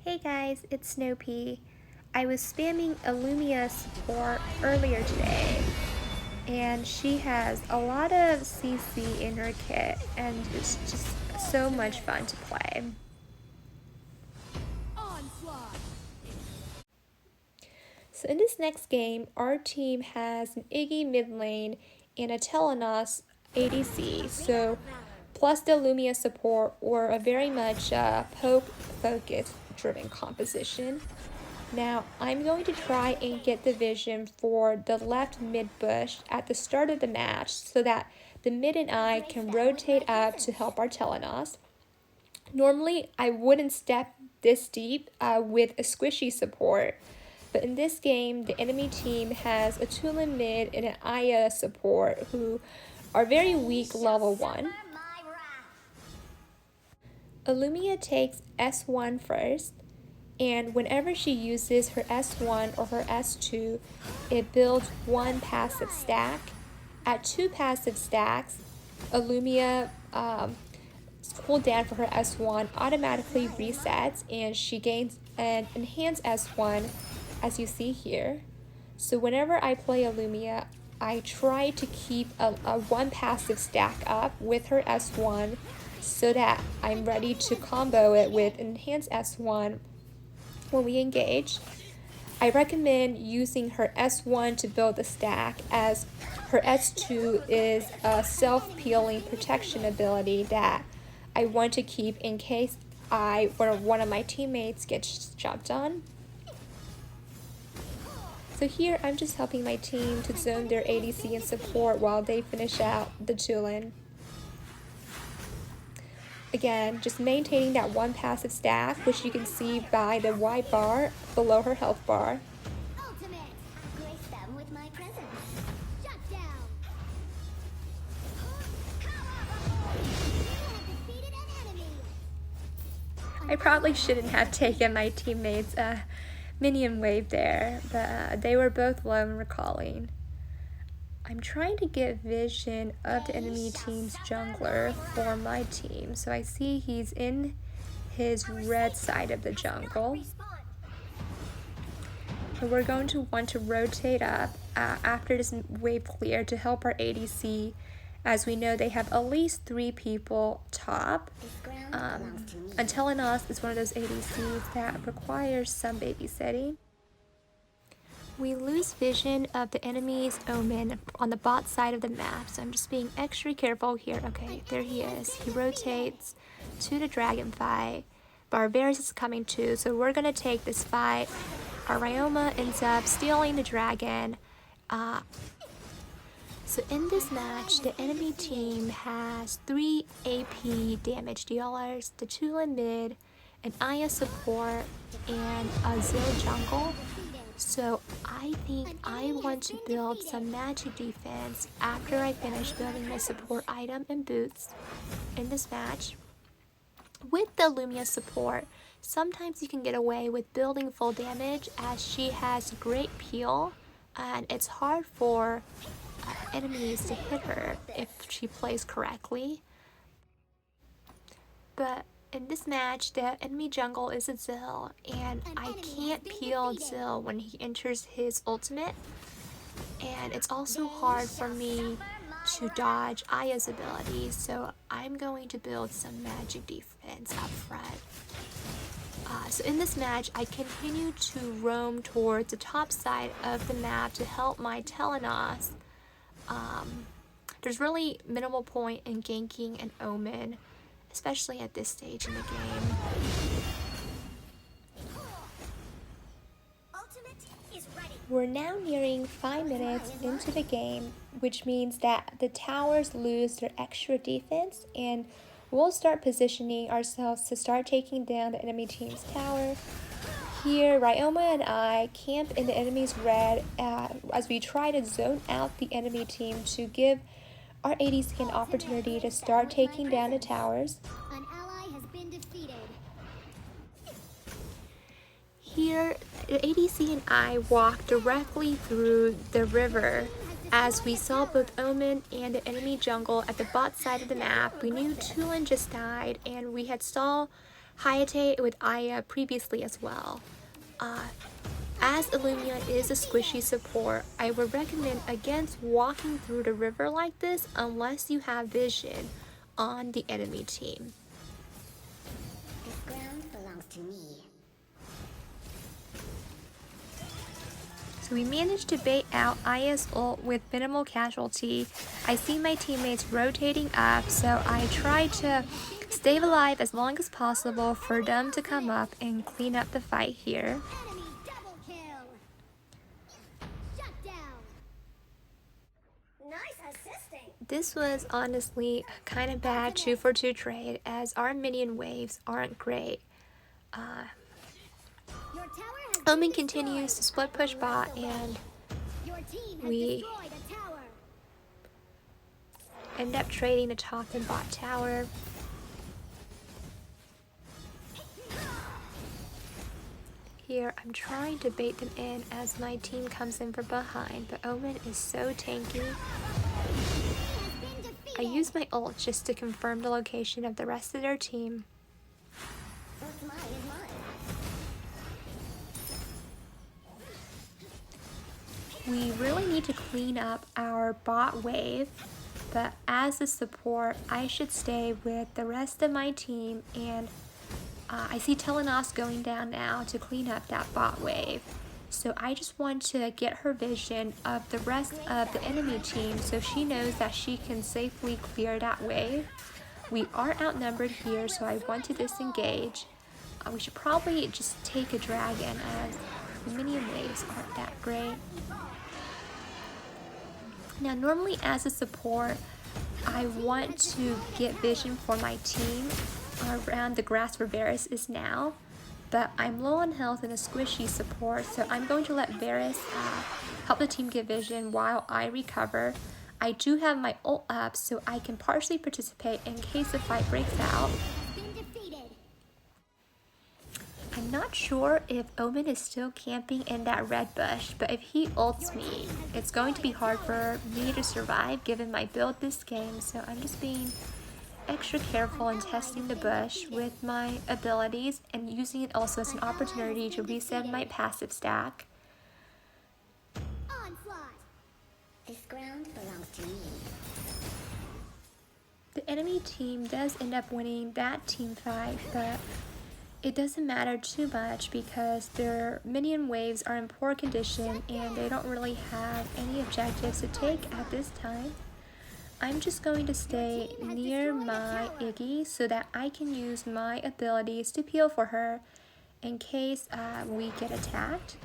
Hey guys, it's SNOWPEA. I was spamming ILLUMIA support earlier today, and she has a lot of CC in her kit, and it's just so much fun to play. So in this next game, our team has an Iggy mid lane and a Telenos ADC, so plus the ILLUMIA support, or a very much poke focus driven composition. Now I'm going to try and get the vision for the left mid bush at the start of the match so that the mid and I can rotate up to help our Telenos. Normally I wouldn't step this deep with a squishy support, but in this game the enemy team has a Tulin mid and an Aya support who are very weak level 1. ILLUMIA takes S1 first, and whenever she uses her S1 or her S2, it builds one passive stack. At 2 passive stacks, ILLUMIA cooldown for her S1 automatically resets, and she gains an enhanced S1 as you see here. So whenever I play ILLUMIA, I try to keep a 1 passive stack up with her S1 so that I'm ready to combo it with enhanced S1 when we engage. I recommend using her S1 to build the stack, as her S2 is a self-peeling protection ability that I want to keep in case one of my teammates gets jumped on. So here I'm just helping my team to zone their ADC and support while they finish out the Tulin. Again, just maintaining that 1 passive stack, which you can see by the white bar below her health bar. I probably shouldn't have taken my teammates' minion wave there, but they were both low and recalling. I'm trying to get vision of the enemy team's jungler for my team. So I see he's in his red side of the jungle. So we're going to want to rotate up after this wave clear to help our ADC, as we know they have at least 3 people top. Telenos is one of those ADCs that requires some babysitting. We lose vision of the enemy's Omen on the bot side of the map, so I'm just being extra careful here. Okay, there he is. He rotates to the dragon fight. Barbarous is coming too, so we're gonna take this fight. Our Ryoma ends up stealing the dragon. So in this match, the enemy team has 3 AP damage dealers, the Tulin mid, an Aya support, and a Zill jungle. So I think I want to build some magic defense after I finish building my support item and boots in this match. With the ILLUMIA support, sometimes you can get away with building full damage, as she has great peel and it's hard for enemies to hit her if she plays correctly. But in this match, the enemy jungle is a Zill, and I can't peel Zill when he enters his ultimate, and it's also hard for me to dodge Aya's ability, so I'm going to build some magic defense up front. So in this match, I continue to roam towards the top side of the map to help my Telenos. There's really minimal point in ganking an Omen, especially at this stage in the game. We're now nearing 5 minutes into the game, which means that the towers lose their extra defense, and we'll start positioning ourselves to start taking down the enemy team's tower. Here, Ryoma and I camp in the enemy's red as we try to zone out the enemy team to give our ADC an opportunity to start taking down the towers. An ally has been defeated. Here, the ADC and I walk directly through the river as we saw both Omen and the enemy jungle at the bot side of the map. We knew Tulin just died, and we had saw Hayate with Aya previously as well. As Illumia is a squishy support, I would recommend against walking through the river like this unless you have vision on the enemy team. This ground belongs to me. So we managed to bait out Aya's ult with minimal casualty. I see my teammates rotating up, so I try to stay alive as long as possible for them to come up and clean up the fight here. Enemy double kill. Shut down. Nice assisting. This was honestly kind of bad 2-for-2 trade as our minion waves aren't great. Your tower has Omen been continues to split push bot and Your team has we destroyed a tower. end up trading the top and bot tower. Here I'm trying to bait them in as my team comes in from behind, but Omen is so tanky. I use my ult just to confirm the location of the rest of their team. What's mine is mine. We really need to clean up our bot wave, but as a support, I should stay with the rest of my team, and I see Telenos going down now to clean up that bot wave. So I just want to get her vision of the rest of the enemy team so she knows that she can safely clear that wave. We are outnumbered here, so I want to disengage. We should probably just take a dragon as the minion waves aren't that great. Now normally as a support, I want to get vision for my team around the grass where Varus is now, but I'm low on health and a squishy support, so I'm going to let Varus help the team get vision while I recover. I do have my ult up, so I can partially participate in case the fight breaks out. Been defeated. I'm not sure if Omen is still camping in that red bush, but if he ults me, it's going to be hard for me to survive given my build this game, so I'm just being extra careful in testing the bush with my abilities and using it also as an opportunity to reset my passive stack. Onslaught. This ground belongs to me. The enemy team does end up winning that team fight, but it doesn't matter too much because their minion waves are in poor condition and they don't really have any objectives to take at this time. I'm just going to stay near my Iggy so that I can use my abilities to peel for her in case we get attacked.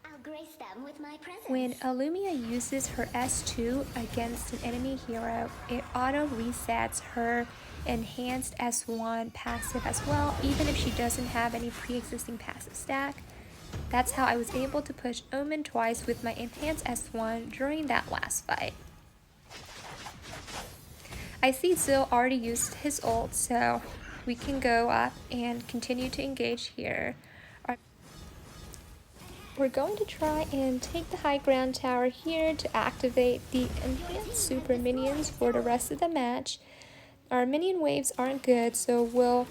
I'll grace them with my presence. When Illumia uses her S2 against an enemy hero, it auto resets her enhanced S1 passive as well, even if she doesn't have any pre-existing passive stack. That's how I was able to push Omen twice with my enhanced S1 during that last fight. I see Zil already used his ult, so we can go up and continue to engage here. We're going to try and take the high ground tower here to activate the enhanced super minions for the rest of the match. Our minion waves aren't good, so we'll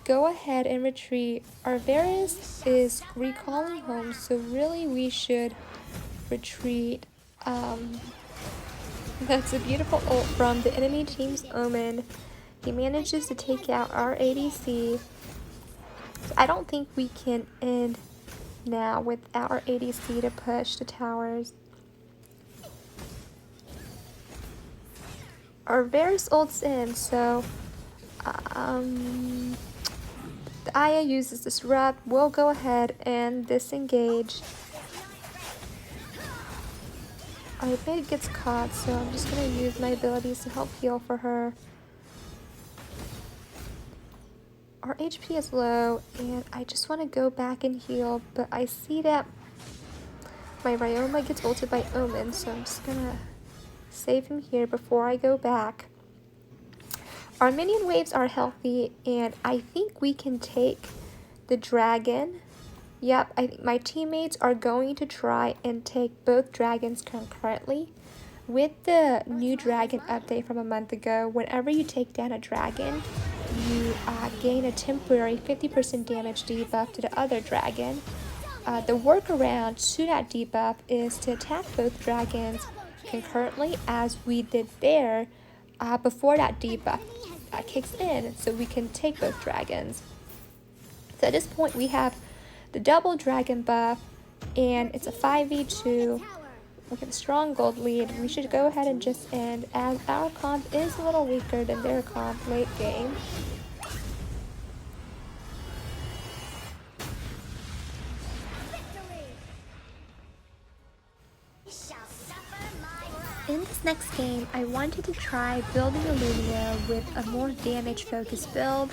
go ahead and retreat. Our Varus is recalling home, so really we should retreat. That's a beautiful ult from the enemy team's Omen. He manages to take out our ADC. So I don't think we can end now without our ADC to push the towers. Our Varus ults in, so the Aya uses Disrupt. We'll go ahead and disengage. Our mid gets caught, so I'm just going to use my abilities to help heal for her. Our HP is low, and I just want to go back and heal, but I see that my Ryoma gets ulted by Omen, so I'm just going to save him here before I go back. Our minion waves are healthy, and I think we can take the dragon. Yep, I think my teammates are going to try and take both dragons concurrently. With the new dragon update from a month ago, whenever you take down a dragon, you gain a temporary 50% damage debuff to the other dragon. The workaround to that debuff is to attack both dragons concurrently, as we did there before that debuff kicks in, so we can take both dragons. So at this point we have the double dragon buff, and it's a 5v2. We have a strong gold lead. We should go ahead and just end, as our comp is a little weaker than their comp late game. In this next game, I wanted to try building ILLUMIA with a more damage focused build,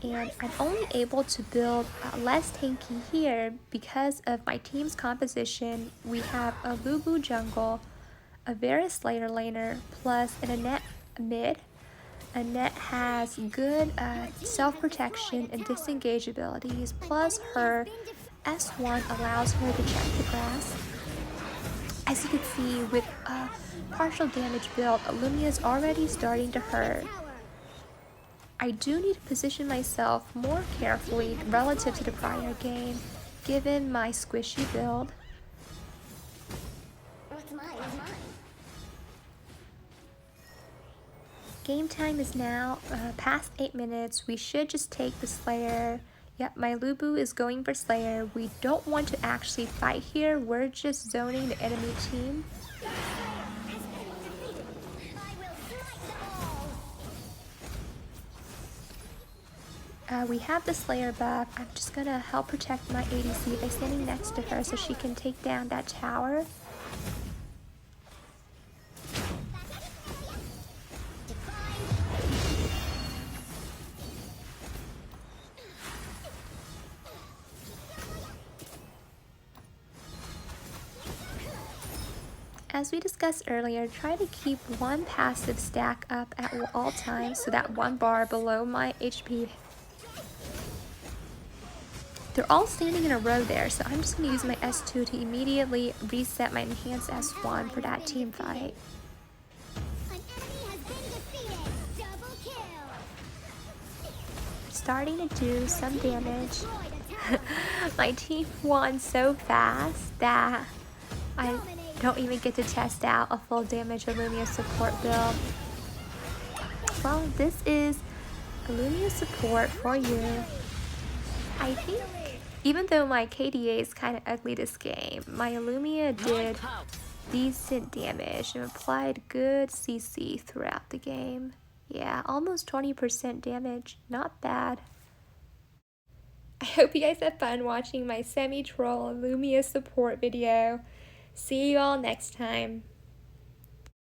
and I'm only able to build less tanky here because of my team's composition. We have a Lubu jungle, a Varus later laner, plus an Annette mid. Annette has good self-protection and disengage abilities, plus her S1 allows her to check the grass. As you can see, with a partial damage build, ILLUMIA is already starting to hurt. I do need to position myself more carefully relative to the prior game, given my squishy build. What's mine is mine. Game time is now past 8 minutes. We should just take the Slayer. Yep, my Lubu is going for Slayer. We don't want to actually fight here. We're just zoning the enemy team. We have the Slayer buff. I'm just gonna help protect my ADC by standing next to her so she can take down that tower. As we discussed earlier, try to keep one passive stack up at all times, so that one bar below my HP. They're all standing in a row there, so I'm just going to use my S2 to immediately reset my enhanced S1 for that team fight. Starting to do some damage. My team won so fast that I don't even get to test out a full damage ILLUMIA support build. Well, this is ILLUMIA support for you. I think, even though my KDA is kind of ugly this game, my ILLUMIA did decent damage and applied good CC throughout the game. Yeah, almost 20% damage. Not bad. I hope you guys had fun watching my semi-troll ILLUMIA support video. See you all next time.